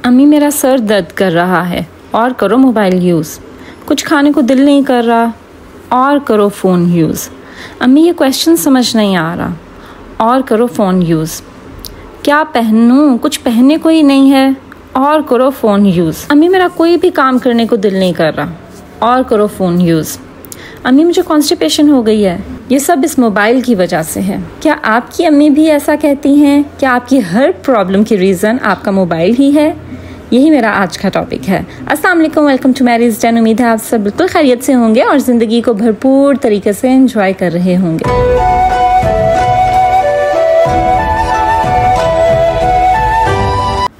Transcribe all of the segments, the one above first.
अम्मी मेरा सर दर्द कर रहा है और करो मोबाइल यूज़। कुछ खाने को दिल नहीं कर रहा और करो फ़ोन यूज़। अम्मी ये क्वेश्चन समझ नहीं आ रहा और करो फ़ोन यूज़। क्या पहनूं, कुछ पहनने को ही नहीं है और करो फ़ोन यूज़। अम्मी मेरा कोई भी काम करने को दिल नहीं कर रहा और करो फ़ोन यूज़। अम्मी मुझे कॉन्स्टिपेशन हो गई है, ये सब इस मोबाइल की वजह से है। क्या आपकी अम्मी भी ऐसा कहती हैं? क्या आपकी हर प्रॉब्लम की रीज़न आपका मोबाइल ही है? यही मेरा आज का टॉपिक है। अस्सलाम वालेकुम, वेलकम टू मैरीज डन। उम्मीद है आप सब बिल्कुल खैरियत से होंगे और ज़िंदगी को भरपूर तरीके से एंजॉय कर रहे होंगे।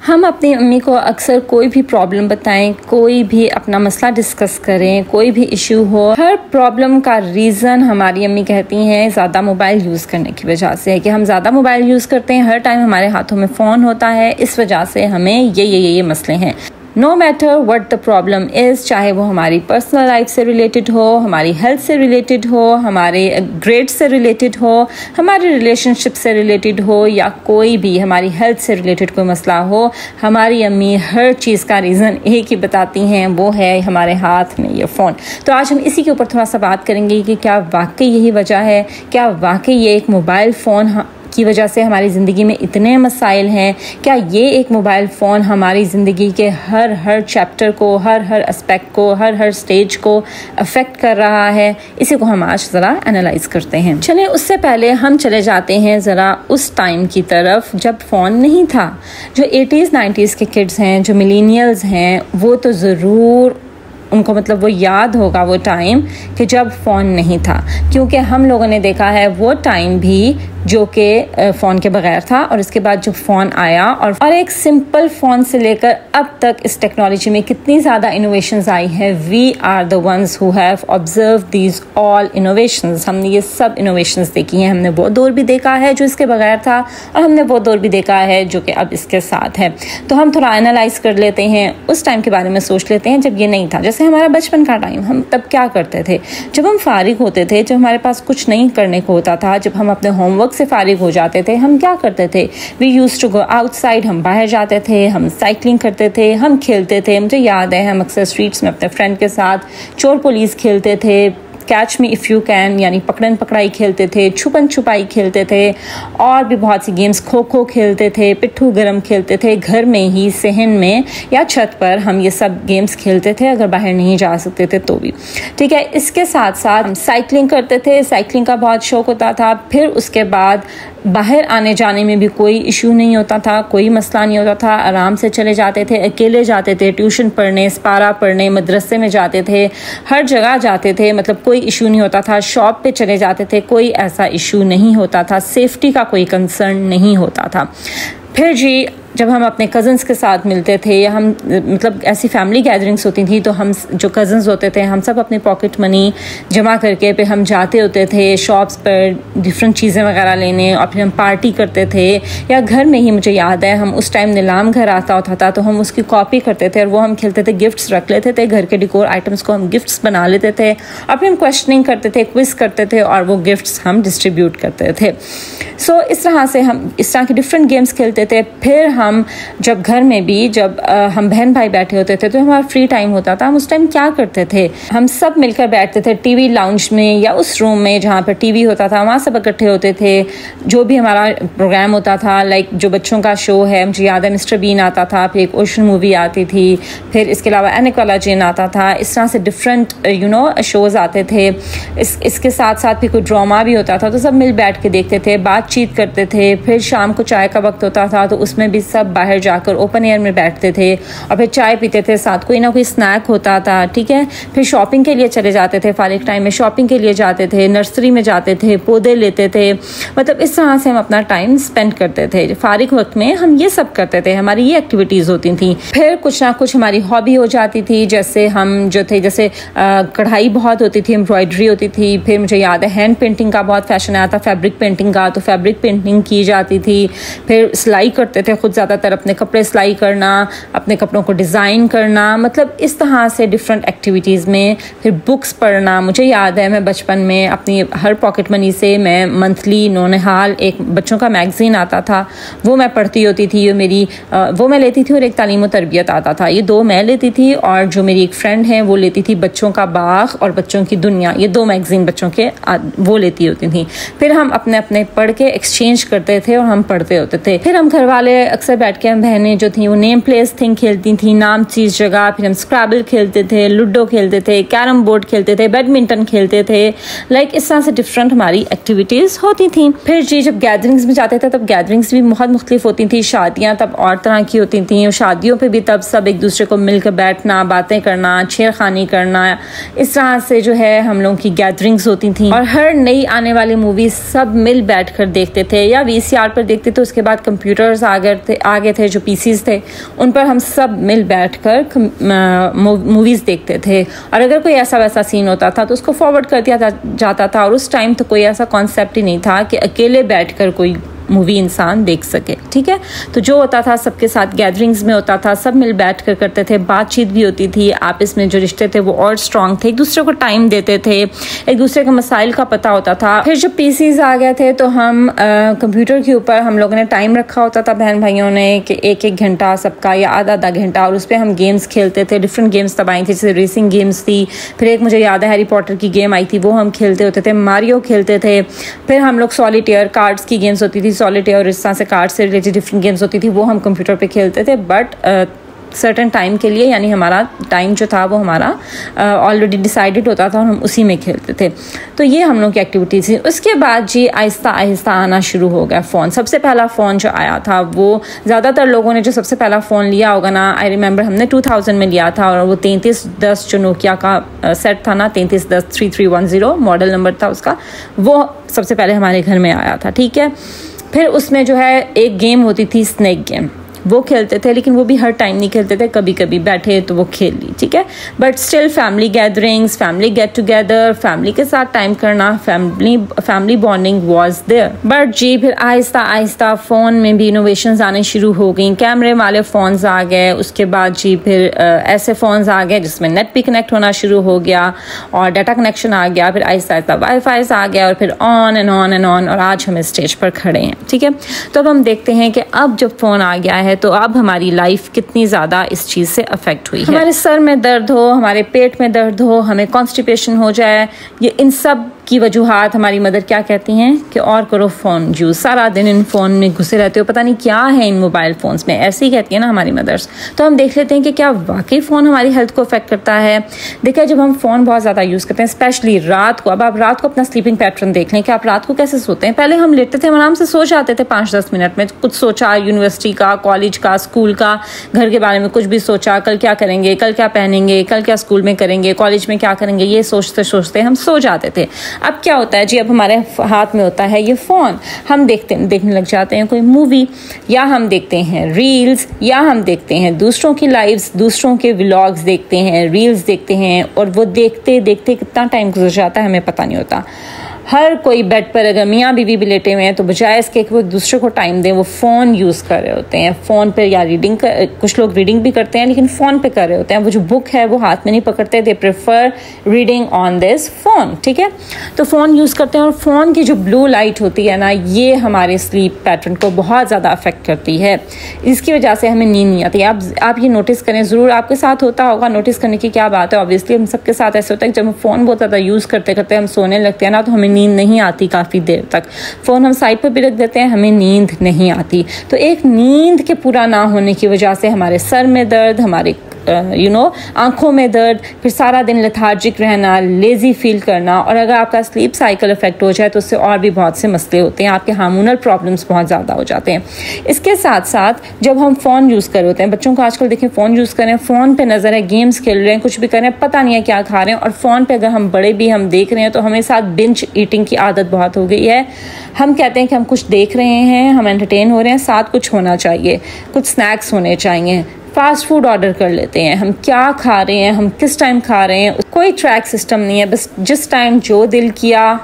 हम अपनी अम्मी को अक्सर कोई भी प्रॉब्लम बताएं, कोई भी अपना मसला डिस्कस करें, कोई भी इशू हो, हर प्रॉब्लम का रीज़न हमारी अम्मी कहती हैं ज़्यादा मोबाइल यूज़ करने की वजह से है कि हम ज़्यादा मोबाइल यूज़ करते हैं, हर टाइम हमारे हाथों में फ़ोन होता है, इस वजह से हमें ये मसले हैं। No matter what the problem is, चाहे वो हमारी पर्सनल लाइफ से रिलेटेड हो, हमारी हेल्थ से रिलेटेड हो, हमारे ग्रेड से रिलेटेड हो, हमारे रिलेशनशिप से रिलेटेड हो या कोई भी हमारी हेल्थ से रिलेटेड कोई मसला हो, हमारी अम्मी हर चीज़ का रीज़न एक ही बताती हैं, वो है हमारे हाथ में ये फ़ोन। तो आज हम इसी के ऊपर थोड़ा सा बात करेंगे कि क्या वाकई यही वजह है, क्या वाकई ये एक मोबाइल फ़ोन की वजह से हमारी ज़िंदगी में इतने मसाइल हैं, क्या ये एक मोबाइल फ़ोन हमारी ज़िंदगी के हर चैप्टर को, हर एस्पेक्ट को, हर स्टेज को अफेक्ट कर रहा है। इसी को हम आज ज़रा एनालाइज करते हैं। चलें उससे पहले हम चले जाते हैं ज़रा उस टाइम की तरफ जब फ़ोन नहीं था। जो 80s 90s के किड्स हैं, जो मिलेनियल्स हैं, वो तो ज़रूर उनको मतलब वो याद होगा वो टाइम कि जब फ़ोन नहीं था, क्योंकि हम लोगों ने देखा है वो टाइम भी जो कि फ़ोन के बगैर था और इसके बाद जो फ़ोन आया और एक सिंपल फ़ोन से लेकर अब तक इस टेक्नोलॉजी में कितनी ज़्यादा इनोवेशंस आई है। We are the ones who have observe these all innovations. हमने ये सब इनोवेशंस देखी हैं। हमने वो दौर भी देखा है जो इसके बगैर था और हमने वो दौर भी देखा है जो कि अब इसके साथ है। तो हम थोड़ा एनालाइज कर लेते हैं, उस टाइम के बारे में सोच लेते हैं जब ये नहीं था। जैसे हमारा बचपन का टाइम, हम तब क्या करते थे जब हम फारिग होते थे, जब हमारे पास कुछ नहीं करने को होता था, जब हम अपने होमवर्क से फारिग हो जाते थे, हम क्या करते थे? We used to go outside. हम बाहर जाते थे, हम साइकिलिंग करते थे, हम खेलते थे। मुझे याद है हम अक्सर स्ट्रीट्स में अपने फ्रेंड के साथ चोर पुलिस खेलते थे, catch me if you can यानी पकड़न पकड़ाई खेलते थे, छुपन छुपाई खेलते थे और भी बहुत सी गेम्स, खो खो खेलते थे, पिट्ठू गरम खेलते थे। घर में ही सहन में या छत पर हम ये सब गेम्स खेलते थे, अगर बाहर नहीं जा सकते थे तो भी। ठीक है, इसके साथ साथ हम साइकिलिंग करते थे, साइकिलिंग का बहुत शौक होता था। फिर उसके बाद बाहर आने जाने में भी कोई इशू नहीं होता था, कोई मसला नहीं होता था, आराम से चले जाते थे, अकेले जाते थे, ट्यूशन पढ़ने, स्पारा पढ़ने, मदरसे में जाते थे, हर जगह जाते थे, मतलब कोई इशू नहीं होता था। शॉप पे चले जाते थे, कोई ऐसा इशू नहीं होता था, सेफ्टी का कोई कंसर्न नहीं होता था। फिर जी जब हम अपने कज़न्स के साथ मिलते थे या हम मतलब ऐसी फैमिली गैदरिंग्स होती थी तो हम जो कज़न्स होते थे हम सब अपनी पॉकेट मनी जमा करके फिर हम जाते होते थे शॉप्स पर डिफरेंट चीज़ें वगैरह लेने और फिर हम पार्टी करते थे। या घर में ही मुझे याद है हम उस टाइम नीलाम घर आता होता था तो हम उसकी कॉपी करते थे और वो हम खेलते थे, गिफ्ट्स रख लेते थे, घर के डिकोर आइटम्स को हम गिफ्ट्स बना लेते थे और फिर हम क्वेश्चनिंग करते थे, क्विज करते थे और वो गिफ्ट्स हम डिस्ट्रीब्यूट करते थे। सो इस तरह से हम इस तरह के डिफरेंट गेम्स खेलते थे। फिर हम जब घर में भी जब हम बहन भाई बैठे होते थे तो हमारा फ्री टाइम होता था, हम उस टाइम क्या करते थे? हम सब मिलकर बैठते थे टीवी लाउंज में या उस रूम में जहाँ पर टीवी होता था, वहाँ सब इकट्ठे होते थे। जो भी हमारा प्रोग्राम होता था, लाइक जो बच्चों का शो है, मुझे याद है मिस्टर बीन आता था, फिर एक ओशन मूवी आती थी, फिर इसके अलावा एनिक वाला जिन आता था। इस तरह से डिफरेंट शोज़ आते थे। इसके साथ साथ भी कोई ड्रामा भी होता था तो सब मिल बैठ के देखते थे, बातचीत करते थे। फिर शाम को चाय का वक्त होता था तो उसमें भी सब बाहर जाकर ओपन एयर में बैठते थे और फिर चाय पीते थे, साथ कोई ना कोई स्नैक होता था। ठीक है, फिर शॉपिंग के लिए चले जाते थे, फारिग टाइम में शॉपिंग के लिए जाते थे, नर्सरी में जाते थे, पौधे लेते थे। मतलब इस तरह से हम अपना टाइम स्पेंड करते थे। फारिग वक्त में हम ये सब करते थे, हमारी ये एक्टिविटीज़ होती थी। फिर कुछ ना कुछ हमारी हॉबी हो जाती थी, जैसे हम जो थे जैसे कढ़ाई बहुत होती थी, एम्ब्रॉयडरी होती थी। फिर मुझे याद है हैंड पेंटिंग का बहुत फैशन आया था, फैब्रिक पेंटिंग का, तो फैब्रिक पेंटिंग की जाती थी। फिर सिलाई करते थे, खुद ज़्यादातर अपने कपड़े सिलाई करना, अपने कपड़ों को डिज़ाइन करना, मतलब इस तरह से डिफरेंट एक्टिविटीज़ में। फिर बुक्स पढ़ना, मुझे याद है मैं बचपन में अपनी हर पॉकेट मनी से मैं मंथली नौनिहाल एक बच्चों का मैगज़ीन आता था, वो मैं पढ़ती होती थी। वो मैं लेती थी, और एक तालीम व तरबियत आता था, ये 2 मैं लेती थी। और जो मेरी एक फ्रेंड है वो लेती थी बच्चों का बाग और बच्चों की दुनिया, ये 2 मैगज़ीन बच्चों के वो लेती होती थी। फिर हम अपने अपने पढ़ के एक्सचेंज करते थे और हम पढ़ते होते थे। फिर हम घर वाले अक्सर बैठ के, हम बहनें जो थी वो नेम प्लेस थिंग खेलती थी, नाम चीज़ जगह। फिर हम स्क्रैबल खेलते थे, लूडो खेलते थे, कैरम बोर्ड खेलते थे, बैडमिंटन खेलते थे। लाइक इस तरह से डिफरेंट हमारी एक्टिविटीज़ होती थी। फिर जी जब गैदरिंग्स में जाते थे तब गैदरिंग्स भी बहुत मुख्तलिफ होती थी। शादियाँ तब और तरह की होती थी, शादियों पे भी तब सब एक दूसरे को मिलकर बैठना, बातें करना, छेड़खानी करना, इस तरह से जो है हम लोगों की गैदरिंग्स होती थी। और हर नई आने वाली मूवी सब मिल बैठकर देखते थे, या VCR पर देखते थे। उसके बाद कंप्यूटर्स आगे थे जो PCs थे, उन पर हम सब मिल बैठकर मूवीज़ देखते थे। और अगर कोई ऐसा वैसा सीन होता था तो उसको फॉरवर्ड कर दिया जाता था। और उस टाइम तो कोई ऐसा कॉन्सेप्ट ही नहीं था कि अकेले बैठकर कोई मूवी इंसान देख सके, ठीक है। तो जो होता था सबके साथ गैदरिंग्स में होता था, सब मिल बैठ कर करते थे, बातचीत भी होती थी, आपस में जो रिश्ते थे वो और स्ट्रॉन्ग थे, एक दूसरे को टाइम देते थे, एक दूसरे के मसाइल का पता होता था। फिर जब PCs आ गए थे तो हम कंप्यूटर के ऊपर हम लोगों ने टाइम रखा होता था बहन भाइयों ने कि 1-1 घंटा सबका या आधा घंटा, और उस पर हम गेम्स खेलते थे। डिफरेंट गेम्स तब आई थी, जैसे रेसिंग गेम्स थी। फिर एक मुझे याद है हैरी पॉटर की गेम आई थी, वो हम खेलते होते थे। मारियो खेलते थे। फिर हम लोग सॉलिटेयर, कार्ड्स की गेम्स होती थी, सॉलिटेयर और इस तरह से कार्ड से रिलेटेड डिफरेंट गेम्स होती थी, वो हम कंप्यूटर पे खेलते थे। बट सर्टेन टाइम के लिए, यानी हमारा टाइम जो था वो हमारा ऑलरेडी डिसाइडेड होता था और हम उसी में खेलते थे। तो ये हम लोग की एक्टिविटीज़ थी। उसके बाद जी आहिस्ता आहिस्ता आना शुरू हो गया फ़ोन। सबसे पहला फ़ोन जो आया था वो ज़्यादातर लोगों ने जो सबसे पहला फ़ोन लिया होगा ना, आई रिमेंबर हमने 2000 में लिया था, और वो 3310 जो नोकिया का सेट था ना, 3310 3310 मॉडल नंबर था उसका, वो सबसे पहले हमारे घर में आया था, ठीक है। फिर उसमें जो है एक गेम होती थी स्नेक गेम, वो खेलते थे, लेकिन वो भी हर टाइम नहीं खेलते थे, कभी कभी बैठे तो वो खेल ली, ठीक है। But still family gatherings, family get together, family के साथ टाइम करना, family bonding was there. But जी फिर आहिस्ता आहिस्ता फ़ोन में भी इनोवेशंस आने शुरू हो गई, कैमरे वाले फ़ोन्स आ गए। उसके बाद जी फिर ऐसे फ़ोन्स आ गए जिसमें नेट भी कनेक्ट होना शुरू हो गया और डाटा कनेक्शन आ गया। फिर आहिस्ता आहिस्ता वाईफाई आ गया, और फिर on and on and on, और आज हम स्टेज पर खड़े हैं, ठीक है। तो अब हम देखते हैं कि अब जब फ़ोन आ गया है तो अब हमारी लाइफ कितनी ज़्यादा इस चीज़ से अफेक्ट हुई है। हमारे सर में दर्द हो, हमारे पेट में दर्द हो, हमें कॉन्स्टिपेशन हो जाए, ये इन सब की वजूहात हमारी मदर क्या कहती हैं कि और करो फ़ोन यूज़, सारा दिन इन फ़ोन में घुसे रहते हो, पता नहीं क्या है इन मोबाइल फ़ोन्स में, ऐसे ही कहती है ना हमारी मदर्स। तो हम देख लेते हैं कि क्या वाकई फ़ोन हमारी हेल्थ को अफेक्ट करता है। देखिए जब हम फ़ोन बहुत ज़्यादा यूज़ करते हैं, स्पेशली रात को, अब आप रात को अपना स्लीपिंग पैटर्न देख लें कि आप रात को कैसे सोते हैं। पहले हम लेटते थे, हम आराम से सो जाते थे 5-10 मिनट में, कुछ सोचा यूनिवर्सिटी का, कॉलेज का, स्कूल का, घर के बारे में कुछ भी सोचा, कल क्या करेंगे, कल क्या पहनेंगे, कल क्या स्कूल में करेंगे, कॉलेज में क्या करेंगे, ये सोचते सोचते हम सो जाते थे। अब क्या होता है जी, अब हमारे हाथ में होता है ये फ़ोन, हम देखने लग जाते हैं कोई मूवी, या हम देखते हैं रील्स, या हम देखते हैं दूसरों की लाइव्स, दूसरों के व्लॉग्स देखते हैं, रील्स देखते हैं, और वो देखते देखते कितना टाइम गुजर जाता है हमें पता नहीं होता। हर कोई बेड पर, अगर मियाँ बीवी भी लेटे हुए हैं तो बजाय इसके कि वो एक दूसरे को टाइम दें, वो फ़ोन यूज़ कर रहे होते हैं। फ़ोन पर या रीडिंग, कुछ लोग रीडिंग भी करते हैं लेकिन फ़ोन पे कर रहे होते हैं, वो जो बुक है वो हाथ में नहीं पकड़ते, they prefer reading on this phone, ठीक है। तो फ़ोन यूज़ करते हैं, और फ़ोन की जो ब्लू लाइट होती है ना, ये हमारे स्लीप पैटर्न को बहुत ज़्यादा अफेक्ट करती है। इसकी वजह से हमें नींद नहीं आती। आप ये नोटिस करें, ज़रूर आपके साथ होता होगा, नोटिस करने की क्या बात है। ऑब्वियसली हम सबके साथ ऐसे होता है कि जब हम फ़ोन बहुत ज़्यादा यूज़ करते करते हम सोने लगते हैं ना, तो हमें नींद नहीं आती काफ़ी देर तक। फ़ोन हम साइड पर भी रख देते हैं, हमें नींद नहीं आती। तो एक नींद के पूरा ना होने की वजह से हमारे सर में दर्द, हमारे आंखों में दर्द, फिर सारा दिन लेथार्जिक रहना, लेज़ी फील करना, और अगर आपका स्लीप साइकिल अफेक्ट हो जाए तो उससे और भी बहुत से मसले होते हैं, आपके हार्मोनल प्रॉब्लम्स बहुत ज़्यादा हो जाते हैं। इसके साथ साथ जब हम फ़ोन यूज़ कर रहे होते हैं, बच्चों को आजकल देखें फ़ोन यूज़ करें, फ़ोन पे नज़र है, गेम्स खेल रहे हैं, कुछ भी कर रहे हैं, पता नहीं है क्या खा रहे हैं, और फ़ोन पे अगर हम बड़े भी हम देख रहे हैं तो हमें साथ बिंज ईटिंग की आदत बहुत हो गई है। हम कहते हैं कि हम कुछ देख रहे हैं, हम एंटरटेन हो रहे हैं, साथ कुछ होना चाहिए, कुछ स्नैक्स होने चाहिए। फास्ट फूड ऑर्डर कर लेते हैं, हम क्या खा रहे हैं, हम किस टाइम खा रहे हैं, कोई ट्रैक सिस्टम नहीं है, बस जिस टाइम जो दिल किया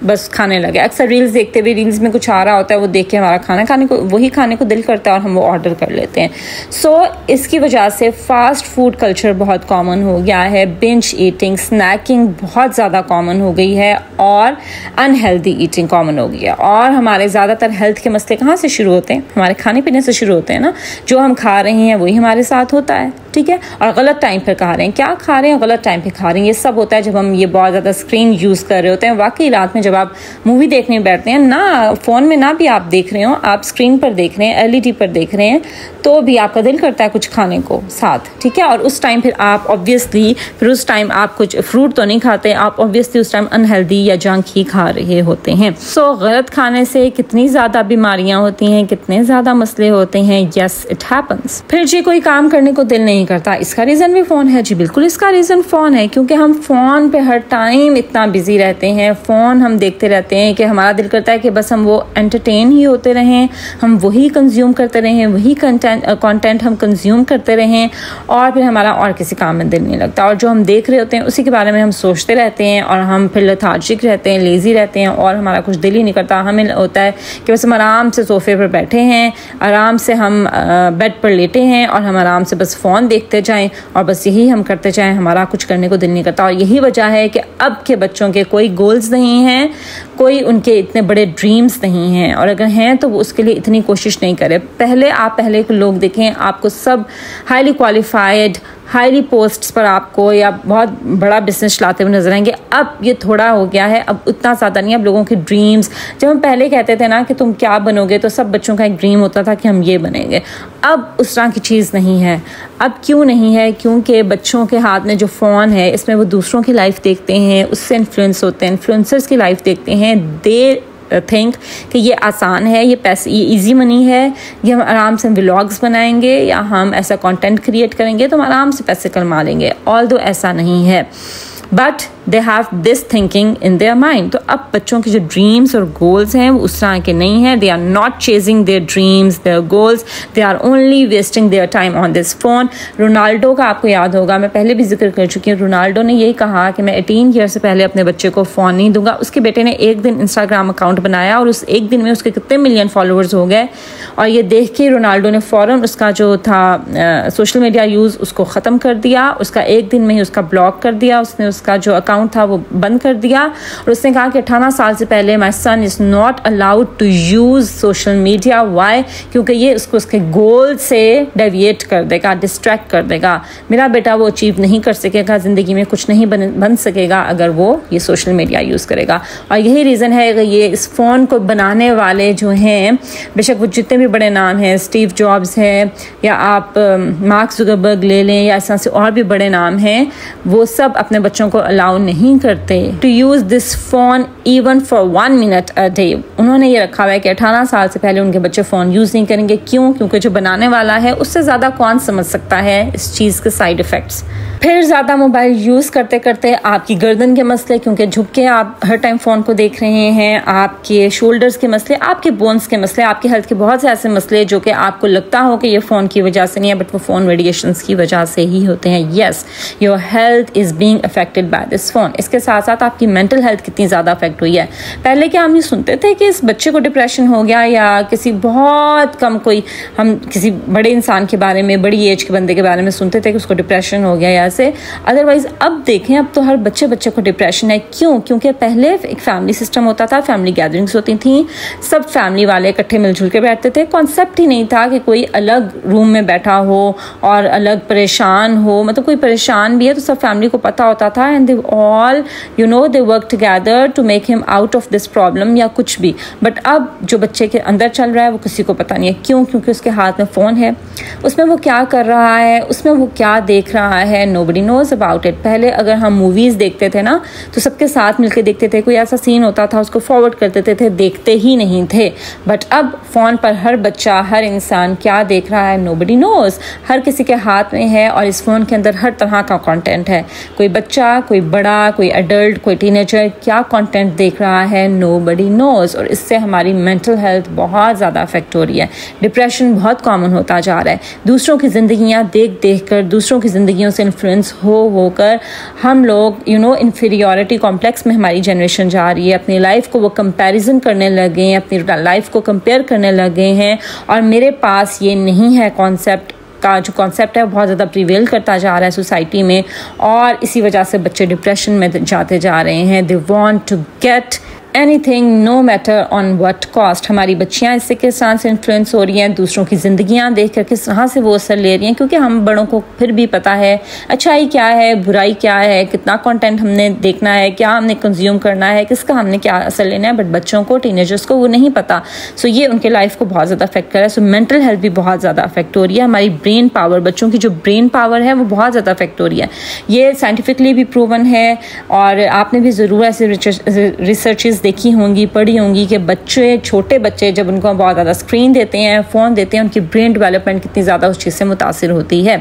बस खाने लगे। अक्सर रील्स देखते हुए, रील्स में कुछ आ रहा होता है, वो देख के हमारा वही खाने को दिल करता है और हम वो ऑर्डर कर लेते हैं। सो इसकी वजह से फास्ट फूड कल्चर बहुत कॉमन हो गया है, बिंज ईटिंग, स्नैकिंग बहुत ज़्यादा कॉमन हो गई है और अनहेल्दी ईटिंग कॉमन हो गई है। और हमारे ज़्यादातर हेल्थ के मसले कहाँ से शुरू होते हैं? हमारे खाने पीने से शुरू होते हैं ना। जो हम खा रहे हैं वही हमारे साथ होता है, ठीक है। और गलत टाइम पर खा रहे हैं, क्या खा रहे हैं, गलत टाइम पे खा रहे हैं, ये सब होता है जब हम ये बहुत ज़्यादा स्क्रीन यूज़ कर रहे होते हैं। वाकई रात में जब आप मूवी देखने बैठते हैं ना, फ़ोन में ना भी आप देख रहे हो, आप स्क्रीन पर देख रहे हैं, एलईडी पर देख रहे हैं, तो भी आपका दिल करता है कुछ खाने को साथ, ठीक है। और उस टाइम फिर आप ऑब्वियसली उस टाइम आप कुछ फ्रूट तो नहीं खाते, आप ऑब्वियसली उस टाइम अनहेल्दी या जंक ही खा रहे होते हैं। सो गलत खाने से कितनी ज़्यादा बीमारियाँ होती हैं, कितने ज़्यादा मसले होते हैं। Yes, it happens. फिर जी कोई काम करने को दिल नहीं करता, इसका रीज़न भी फ़ोन है। जी बिल्कुल, इसका रीज़न फ़ोन है, क्योंकि हम फ़ोन पे हर टाइम इतना बिजी रहते हैं, फ़ोन हम देखते रहते हैं कि हमारा दिल करता है कि बस हम वो एंटरटेन ही होते रहें, हम वही कंज्यूम करते रहें, वही कंटेंट हम कंज्यूम करते रहें, और फिर हमारा और किसी काम में दिल नहीं लगता। और जो हम देख रहे होते हैं उसी के बारे में हम सोचते रहते हैं और हम फिर लेथार्जिक रहते हैं, लेज़ी रहते हैं और हमारा कुछ दिल ही नहीं करता। हमें होता है कि बस हम आराम से सोफे पर बैठे हैं, आराम से हम बेड पर लेटे हैं और हम आराम से बस फ़ोन देखते जाएं और बस यही हम करते जाएं, हमारा कुछ करने को दिल नहीं करता। और यही वजह है कि अब के बच्चों के कोई गोल्स नहीं हैं, कोई उनके इतने बड़े ड्रीम्स नहीं हैं, और अगर हैं तो वो उसके लिए इतनी कोशिश नहीं करे। पहले के लोग देखें, आपको सब हाईली क्वालिफाइड, हाईली पोस्ट्स पर आपको या बहुत बड़ा बिजनेस चलाते हुए नजर आएंगे। अब ये थोड़ा हो गया है, अब उतना ज़्यादा नहीं। अब लोगों के ड्रीम्स, जब हम पहले कहते थे ना कि तुम क्या बनोगे, तो सब बच्चों का एक ड्रीम होता था कि हम ये बनेंगे। अब उस तरह की चीज़ नहीं है। अब क्यों नहीं है? क्योंकि बच्चों के हाथ में जो फ़ोन है, इसमें वो दूसरों की लाइफ देखते हैं, उससे इन्फ्लुएंस होते हैं, इन्फ्लुएंसर्स की लाइफ देखते हैं। दे थिंक कि ये आसान है, ये पैसे, ये इजी मनी है, ये हम आराम से व्लॉग्स बनाएंगे या हम ऐसा कंटेंट क्रिएट करेंगे तो हम आराम से पैसे कमा लेंगे। ऑल्दो ऐसा नहीं है, but they have this thinking in their mind. तो अब बच्चों के जो ड्रीम्स और गोल्स हैं वो उस तरह के नहीं हैं। They are not chasing their dreams, their goals, they are only wasting their time on this phone. Ronaldo का आपको याद होगा, मैं पहले भी जिक्र कर चुकी हूँ, रोनाल्डो ने यही कहा कि मैं 18 ईयर से पहले अपने बच्चे को फ़ोन नहीं दूंगा। उसके बेटे ने एक दिन इंस्टाग्राम अकाउंट बनाया और उस एक दिन में उसके कितने मिलियन फॉलोअर्स हो गए, और ये देख के रोनाल्डो ने फ़ौरन उसका जो था सोशल मीडिया यूज़ उसको ख़त्म कर दिया। उसका एक दिन में ही उसका ब्लॉक कर दिया, उसने उसका जो अकाउंट था वो बंद कर दिया। और उसने कहा कि 18 साल से पहले my son is not allowed to use social media. Why? क्योंकि ये उसको उसके गोल से डेविएट कर देगा, डिस्ट्रैक्ट कर देगा। मेरा बेटा वो अचीव नहीं कर सकेगा, ज़िंदगी में कुछ नहीं बन सकेगा अगर वो ये सोशल मीडिया यूज़ करेगा। और यही रीज़न है कि ये इस फ़ोन को बनाने वाले जो हैं, बेशक वो जितने भी बड़े नाम हैं, स्टीव जॉब्स है या आप मार्क जुकरबर्ग ले लें या ऐसा से और भी बड़े नाम हैं, वो सब अपने बच्चों को अलाउ नहीं करते to use this phone even for 1 minute a day. उन्होंने ये रखा हुआ है कि 18 साल से पहले उनके बच्चे फ़ोन यूज़ नहीं करेंगे। क्यों? क्योंकि जो बनाने वाला है उससे ज़्यादा कौन समझ सकता है इस चीज़ के साइड इफ़ेक्ट्स। फिर ज़्यादा मोबाइल यूज़ करते करते आपकी गर्दन के मसले, क्योंकि झुक के आप हर टाइम फ़ोन को देख रहे हैं, आपके शोल्डर्स के मसले, आपके बोन्स के मसले, आपकी हेल्थ के बहुत से ऐसे मसले जो कि आपको लगता हो कि ये फ़ोन की वजह से नहीं है, बट वो फ़ोन रेडिएशंस की वजह से ही होते हैं। Yes, your health is being affected by this phone. इसके साथ साथ आपकी मेंटल हेल्थ कितनी ज़्यादा अफेक्ट हुई है। पहले क्या हम ये सुनते थे कि इस बच्चे को डिप्रेशन हो गया, या किसी बहुत कम कोई, हम किसी बड़े इंसान के बारे में, बड़ी एज के बंदे के बारे में सुनते थे कि उसको डिप्रेशन हो गया या ऐसे। अदरवाइज अब देखें, अब तो हर बच्चे को डिप्रेशन है। क्यों? क्योंकि पहले एक फैमिली सिस्टम होता था, फैमिली गैदरिंग्स होती थी, सब फैमिली वाले इकट्ठे मिलजुल के बैठते थे। कॉन्सेप्ट ही नहीं था कि कोई अलग रूम में बैठा हो और अलग परेशान हो। मतलब कोई परेशान भी है तो सब फैमिली को पता होता था, and they all they work together to make him out of this problem या कुछ भी। बट अब जो बच्चे के अंदर चल रहा है वो किसी को पता नहीं है। क्यों? क्योंकि उसके हाथ में फ़ोन है, उसमें वो क्या कर रहा है, उसमें वो क्या देख रहा है, नोबडी नोज अबाउट इट। पहले अगर हम मूवीज़ देखते थे ना तो सबके साथ मिलकर देखते थे, कोई ऐसा सीन होता था उसको फॉरवर्ड कर देते थे, देखते ही नहीं थे। बट अब फ़ोन पर हर बच्चा, हर इंसान क्या देख रहा है, नोबडी नोज। हर किसी के हाथ में है और इस फ़ोन के अंदर हर तरह का कंटेंट है। कोई बच्चा, कोई बड़ा, बड़ा, कोई एडल्ट, कोई टीनेजर क्या कंटेंट देख रहा है, नोबडी नोज। और इससे हमारी मेंटल हेल्थ बहुत ज़्यादा अफेक्ट हो रही है। डिप्रेशन बहुत कॉमन होता जा रहा है। दूसरों की ज़िंदगियाँ देख देख कर, दूसरों की ज़िंदगियों से इन्फ्लुएंस होकर हम लोग इन्फीरियॉरिटी कॉम्प्लेक्स में हमारी जनरेशन जा रही है। अपनी लाइफ को वो कंपैरिजन करने लगे हैं, अपनी लाइफ को कंपेयर करने लगे हैं। और मेरे पास ये नहीं है कॉन्सेप्ट का जो कॉन्सेप्ट है बहुत ज़्यादा प्रिवेल करता जा रहा है सोसाइटी में, और इसी वजह से बच्चे डिप्रेशन में जाते जा रहे हैं। They want to get anything no matter on what cost. हमारी बच्चियां इससे किस तरह से इन्फ्लुएंस हो रही हैं, दूसरों की ज़िंदगियां देख कर किस तरह से वो असर ले रही हैं, क्योंकि हम बड़ों को फिर भी पता है अच्छाई क्या है, बुराई क्या है, कितना कंटेंट हमने देखना है, क्या हमने कंज्यूम करना है, किसका हमने क्या असर लेना है। बट बच्चों को, टीनेजर्स को वो नहीं पता। सो ये उनके लाइफ को बहुत ज़्यादा अफेक्ट कर रहा है। सो मेंटल हेल्थ भी बहुत ज़्यादा अफेक्ट हो रही है। हमारी ब्रेन पावर, बच्चों की जो ब्रेन पावर है वो बहुत ज़्यादा अफेक्ट हो रही है। ये साइंटिफिकली भी प्रूवन है, और आपने भी ज़रूर ऐसे रिसर्चेस देखी होंगी, पढ़ी होंगी कि बच्चे, छोटे बच्चे जब उनको बहुत ज़्यादा स्क्रीन देते हैं, फ़ोन देते हैं, उनकी ब्रेन डेवलपमेंट कितनी ज़्यादा उस चीज़ से मुतासिर होती है।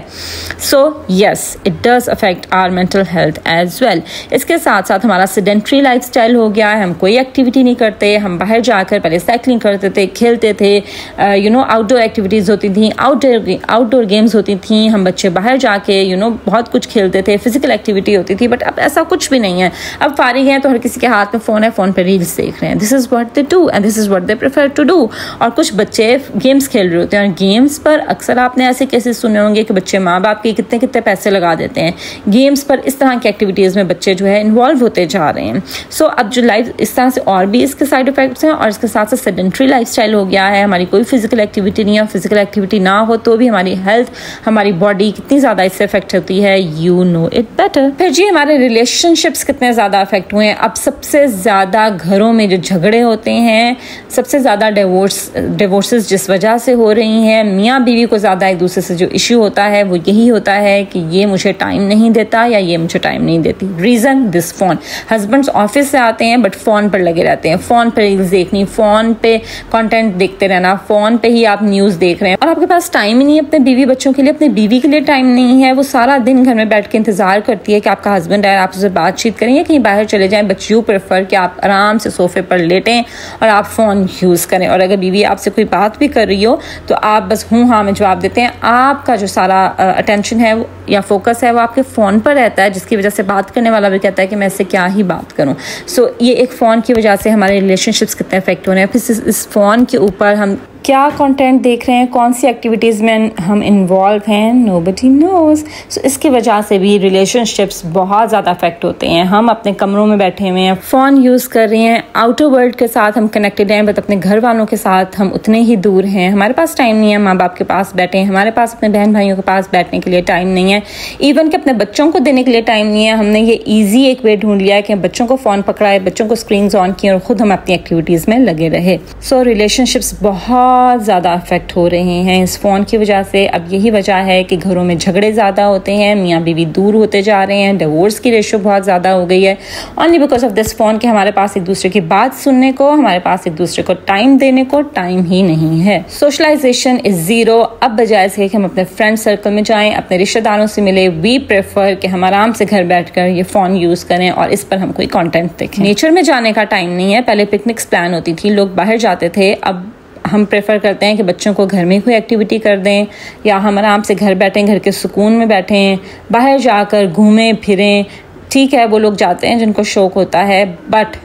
So yes, it does affect our mental health as well. इसके साथ साथ हमारा सेडेंट्री लाइफस्टाइल हो गया है। हम कोई एक्टिविटी नहीं करते। हम बाहर जाकर पहले साइकिलिंग करते थे, खेलते थे, आउटडोर एक्टिविटीज़ होती थी, आउटडोर गेम्स होती थी। हम बच्चे बाहर जाके बहुत कुछ खेलते थे, फिजिकल एक्टिविटी होती थी। बट अब ऐसा कुछ भी नहीं है। अब फारिग हैं तो हर किसी के हाथ में फ़ोन है, फ़ोन पर रील्स देख रहे हैं। This is what they do and this is what they prefer to do. और कुछ बच्चे गेम्स खेल रहे होते हैं, और गेम्स पर अक्सर आपने ऐसे केसेस सुने होंगे कि बच्चे माँ बाप के कितने कितने पैसे लगा देते हैं गेम्स पर। इस तरह की एक्टिविटीज़ में बच्चे जो है इन्वॉल्व होते जा रहे हैं। सो अब जो लाइफ इस तरह से और भी इसके साइड इफेक्ट्स हैं, और इसके साथ साथ सेडेंट्री लाइफस्टाइल हो गया है। हमारी कोई फिजिकल एक्टिविटी नहीं है। फिजिकल एक्टिविटी ना हो तो भी हमारी हेल्थ, हमारी बॉडी कितनी ज़्यादा इससे अफेक्ट होती है, यू नो इट बेटर। फिर जी हमारे रिलेशनशिप्स कितने ज़्यादा अफेक्ट हुए हैं। अब सबसे ज़्यादा घरों में जो झगड़े होते हैं, सबसे ज़्यादा डिवोर्सेस जिस वजह से हो रही हैं, मियाँ बीवी को ज़्यादा एक दूसरे से जो इश्यू होता है वो यही होता है कि ये मुझे टाइम नहीं देता या ये मुझे टाइम नहीं देती। Reason this phone. Husbands office से आते हैं बट फ़ोन पर लगे रहते हैं। फ़ोन पर रील्स देखनी, फ़ोन पे कंटेंट देखते रहना, फ़ोन पे ही आप न्यूज़ देख रहे हैं, और आपके पास टाइम ही नहीं है अपने बीवी बच्चों के लिए। अपने बीवी के लिए टाइम नहीं है। वो सारा दिन घर में बैठ के इंतज़ार करती है कि आपका हस्बैंड आए, आप उससे बातचीत करें या कहीं बाहर चले जाएं। बट यू प्रेफर कि आप आराम से सोफे पर लेटें और आप फ़ोन यूज़ करें। और अगर बीवी आपसे कोई बात भी कर रही हो तो आप बस हूँ हाँ में जवाब देते हैं। आपका जो सारा अटेंशन है या फोकस है वो आपके फ़ोन पर रहता है, जिसकी वजह से बात करने वाला भी कहता है कि मैं इससे क्या ही बात करूँ। सो ये एक फ़ोन की वजह से हमारे रिलेशनशिप्स कितने अफेक्ट हो रहे हैं। फिर इस फ़ोन के ऊपर हम क्या कंटेंट देख रहे हैं, कौन सी एक्टिविटीज़ में हम इन्वॉल्व हैं, नोबडी नोज़। सो इसकी वजह से भी रिलेशनशिप्स बहुत ज़्यादा अफेक्ट होते हैं। हम अपने कमरों में बैठे हुए हैं, फ़ोन यूज़ कर रहे हैं, आउटर वर्ल्ड के साथ हम कनेक्टेड हैं, बट अपने घर वालों के साथ हम उतने ही दूर हैं। हमारे पास टाइम नहीं है माँ बाप के पास बैठे, हमारे पास अपने बहन भाइयों के पास बैठने के लिए टाइम नहीं है, इवन कि अपने बच्चों को देने के लिए टाइम नहीं है। हमने ये ईजी एक वे ढूंढ लिया है कि बच्चों को फ़ोन पकड़ाए, बच्चों को स्क्रीन्स ऑन किए और ख़ुद हम अपनी एक्टिविटीज़ में लगे रहे। सो रिलेशनशिप्स बहुत ज़्यादा अफेक्ट हो रहे हैं इस फ़ोन की वजह से। अब यही वजह है कि घरों में झगड़े ज़्यादा होते हैं, मियाँ बीवी दूर होते जा रहे हैं, डिवोर्स की रेशो बहुत ज़्यादा हो गई है, only because of this phone कि हमारे पास एक दूसरे की बात सुनने को, हमारे पास एक दूसरे को टाइम देने को टाइम ही नहीं है। Socialisation is zero. अब बजाय से कि हम अपने फ्रेंड सर्कल में जाएं, अपने रिश्तेदारों से मिले, वी प्रेफर कि हम आराम से घर बैठकर ये फ़ोन यूज़ करें और इस पर हम कोई कंटेंट देखें। नेचर में जाने का टाइम नहीं है। पहले पिकनिक्स प्लान होती थी, लोग बाहर जाते थे। अब हम प्रेफर करते हैं कि बच्चों को घर में कोई एक्टिविटी कर दें, या हम आराम से घर बैठें, घर के सुकून में बैठें, बाहर जाकर घूमें फिरें। ठीक है, वो लोग जाते हैं जिनको शौक़ होता है, बट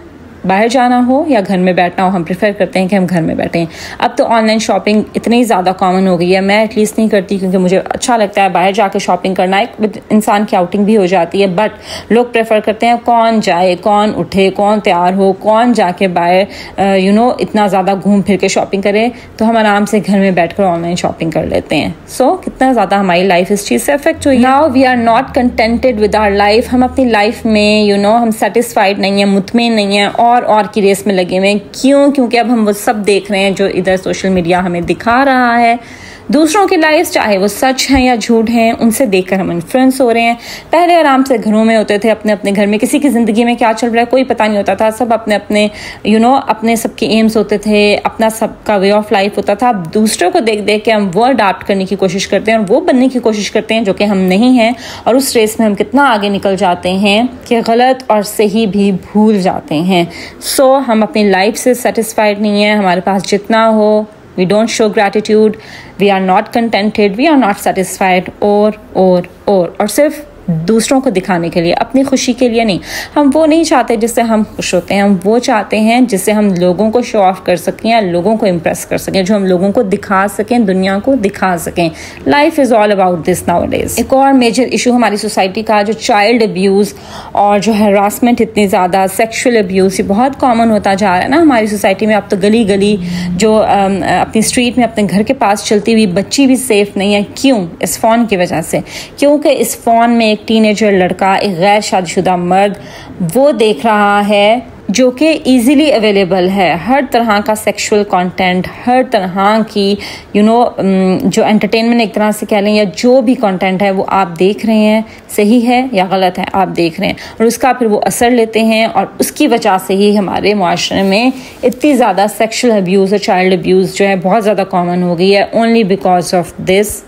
बाहर जाना हो या घर में बैठना हो, हम प्रेफर करते हैं कि हम घर में बैठें। अब तो ऑनलाइन शॉपिंग इतनी ज़्यादा कॉमन हो गई है, मैं एटलीस्ट नहीं करती क्योंकि मुझे अच्छा लगता है बाहर जाकर शॉपिंग करना, एक इंसान की आउटिंग भी हो जाती है। बट लोग प्रेफर करते हैं कौन जाए, कौन उठे, कौन तैयार हो, कौन जाके बाहर इतना ज़्यादा घूम फिर के शॉपिंग करे। तो हम आराम से घर में बैठ कर ऑनलाइन शॉपिंग कर लेते हैं। सो कितना ज़्यादा हमारी लाइफ इस चीज़ से अफेक्ट हुई। Now we are not contented with our life. हम अपनी लाइफ में हम सेटिस्फाइड नहीं है, मुतमईन नहीं है, और की रेस में लगे हुए हैं। क्यों? क्योंकि अब हम वो सब देख रहे हैं जो इधर सोशल मीडिया हमें दिखा रहा है। दूसरों की लाइफ चाहे वो सच हैं या झूठ हैं, उनसे देखकर हम इन्फ्लुएंस हो रहे हैं। पहले आराम से घरों में होते थे, अपने अपने घर में, किसी की ज़िंदगी में क्या चल रहा है कोई पता नहीं होता था, सब अपने अपने अपने सबके एम्स होते थे, अपना सबका वे ऑफ लाइफ होता था। अब दूसरों को देख देख के हम वो अडाप्ट करने की कोशिश करते हैं और वो बनने की कोशिश करते हैं जो कि हम नहीं हैं, और उस रेस में हम कितना आगे निकल जाते हैं कि गलत और सही भी भूल जाते हैं। सो हम अपनी लाइफ से सेटिस्फाइड नहीं है, हमारे पास जितना हो we don't show gratitude, we are not contented, we are not satisfied, और सिर्फ दूसरों को दिखाने के लिए, अपनी खुशी के लिए नहीं। हम वो नहीं चाहते जिससे हम खुश होते हैं, हम वो चाहते हैं जिससे हम लोगों को शो ऑफ कर सकें या लोगों को इम्प्रेस कर सकें, जो हम लोगों को दिखा सकें, दुनिया को दिखा सकें। Life is all about this nowadays. एक और मेजर इशू हमारी सोसाइटी का जो चाइल्ड अब्यूज़ और जो हरासमेंट इतनी ज़्यादा, सेक्शुअल अब्यूज़, ये बहुत कॉमन होता जा रहा है ना हमारी सोसाइटी में। अब तो गली गली जो अपनी स्ट्रीट में अपने घर के पास चलती हुई बच्ची भी सेफ नहीं है। क्यों? इस फ़ोन की वजह से। क्योंकि इस फ़ोन में एक टीनेजर लड़का, एक गैर शादीशुदा मर्द वो देख रहा है जो कि ईज़िली अवेलेबल है, हर तरह का सेक्सुअल कंटेंट, हर तरह की जो एंटरटेनमेंट एक तरह से कह लें, या जो भी कंटेंट है वो आप देख रहे हैं, सही है या गलत है आप देख रहे हैं, और उसका फिर वो असर लेते हैं। और उसकी वजह से ही हमारे मुआशरे में इतनी ज़्यादा सेक्सुअल अब्यूज़ और चाइल्ड अब्यूज़ जो है बहुत ज़्यादा कॉमन हो गई है, only because of this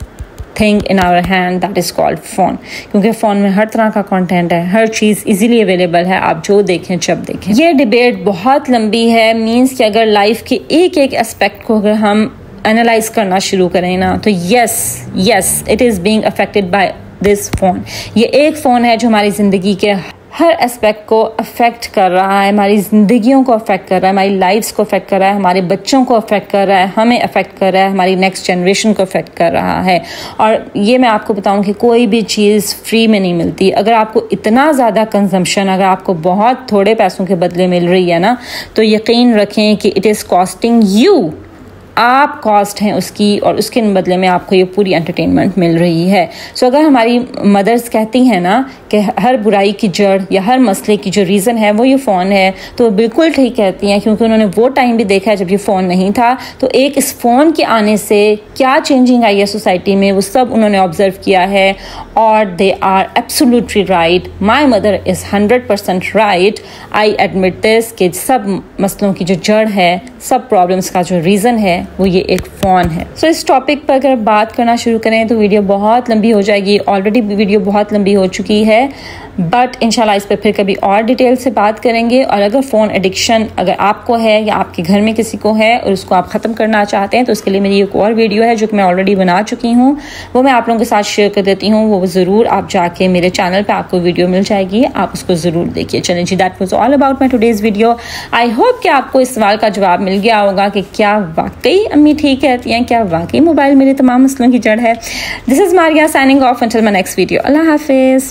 thing in our hand that is called phone. क्योंकि फ़ोन में हर तरह का कंटेंट है, हर चीज़ इजीली अवेलेबल है, आप जो देखें जब देखें। ये डिबेट बहुत लंबी है, मींस कि अगर लाइफ के एक एक एस्पेक्ट को अगर हम एनालाइज करना शुरू करें ना, तो yes it is being affected by this phone. ये एक फ़ोन है जो हमारी ज़िंदगी के हर एस्पेक्ट को अफेक्ट कर रहा है, हमारी ज़िंदगियों को अफेक्ट कर रहा है, हमारी लाइफ्स को अफेक्ट कर रहा है, हमारे बच्चों को अफेक्ट कर रहा है, हमें अफेक्ट कर रहा है, हमारी नेक्स्ट जनरेशन को अफेक्ट कर रहा है। और ये मैं आपको बताऊं कि कोई भी चीज़ फ्री में नहीं मिलती। अगर आपको इतना ज़्यादा कंजम्पशन, अगर आपको बहुत थोड़े पैसों के बदले मिल रही है ना, तो यकीन रखें कि इट इज़ कॉस्टिंग यू, आप कॉस्ट हैं उसकी, और उसके बदले में आपको ये पूरी एंटरटेनमेंट मिल रही है। सो अगर हमारी मदर्स कहती हैं ना कि हर बुराई की जड़ या हर मसले की जो रीज़न है वो ये फ़ोन है, तो वो बिल्कुल ठीक कहती हैं, क्योंकि उन्होंने वो टाइम भी देखा है जब ये फ़ोन नहीं था। तो एक इस फ़ोन के आने से क्या चेंजिंग आई है सोसाइटी में, वो सब उन्होंने ऑब्जर्व किया है, और they are absolutely right. My mother is 100% right. I admit this कि सब मसलों की जो जड़ है, सब प्रॉब्लम्स का जो रीज़न है वो ये एक फ़ोन है। सो इस टॉपिक पर अगर बात करना शुरू करें तो वीडियो बहुत लंबी हो जाएगी। ऑलरेडी वीडियो बहुत लंबी हो चुकी है, बट इंशाल्लाह इस पर फिर कभी और डिटेल से बात करेंगे। और अगर फ़ोन एडिक्शन अगर आपको है या आपके घर में किसी को है और उसको आप ख़त्म करना चाहते हैं, तो उसके लिए मेरी एक और वीडियो है जो कि मैं ऑलरेडी बना चुकी हूँ, वो मैं आप लोगों के साथ शेयर कर देती हूँ। वो ज़रूर आप जाके मेरे चैनल पर आपको वीडियो मिल जाएगी, आप उसको ज़रूर देखिए। चलें जी, that was all about my today's video. I hope कि आपको इस सवाल का जवाब मिल गया होगा कि क्या वाकई अम्मी ठीक कहती हैं, क्या वाकई मोबाइल मेरे तमाम मसलों की जड़ है। This is Maria signing off until my next video. Allah हाफिज़।